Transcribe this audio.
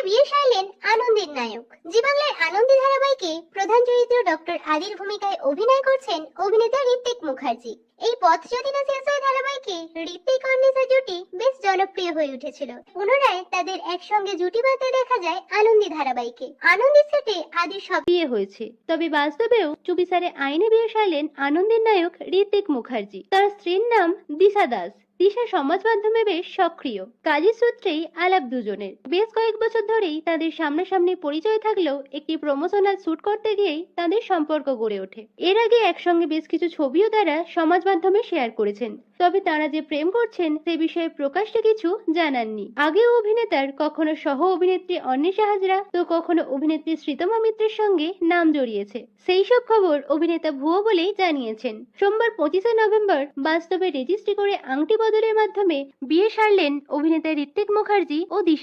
বাংলায় বিয়ে সারলেন আনন্দের নায়ক। জি বাংলার আনন্দী ধারাবাহিকে প্রধান চরিত্র ডক্টর আদির ভূমিকায় অভিনয় করছেন অভিনেতা ঋত্বিক মুখার্জি। এই পথ যদি না শেষ হয় ধারাবাহিকে ঋত্বিক অন্বেষা জুটি বেশ জনপ্রিয় হয়ে উঠেছিল। পুনরায় তাদের একসঙ্গে জুটি বাঁধতে দেখা যায় আনন্দী ধারাবাহিকে। আনন্দী সেটে আদির সব বিয়ে হয়েছে, তবে বাস্তবেও চুপিসারে আইনে বিয়ে সারলেন আনন্দের নায়ক ঋত্বিক মুখার্জি। তার স্ত্রীর নাম দিশা দাস। দিশা সমাজ মাধ্যমে বেশ সক্রিয়। কাজের সূত্রেই আলাপ দুজনের। বেশ কয়েক বছর ধরেই তাদের সামনাসামনি পরিচয় থাকলেও একটি প্রমোশনাল শুট করতে গিয়েই তাদের সম্পর্ক গড়ে ওঠে। এর আগে একসঙ্গে বেশ কিছু ছবিও তারা সমাজ মাধ্যমে শেয়ার করেছেন, তবে তারা যে প্রেম করছেন সে বিষয়ে প্রকাশ্যে কিছু জানাননি। আগেও অভিনেতার কখনো সহ অভিনেত্রী অন্বেষা হাজরা তো কখনো অভিনেত্রী শ্রীতমা মিত্রের সঙ্গে নাম জড়িয়েছে। সেই সব খবর অভিনেতা ভুয়ো বলেই জানিয়েছেন। সোমবার 25শে নভেম্বর বাস্তবে রেজিস্ট্রি করে আংটি বদলের মাধ্যমে বিয়ে সারলেন অভিনেতা ঋত্বিক মুখার্জি ও দিশা।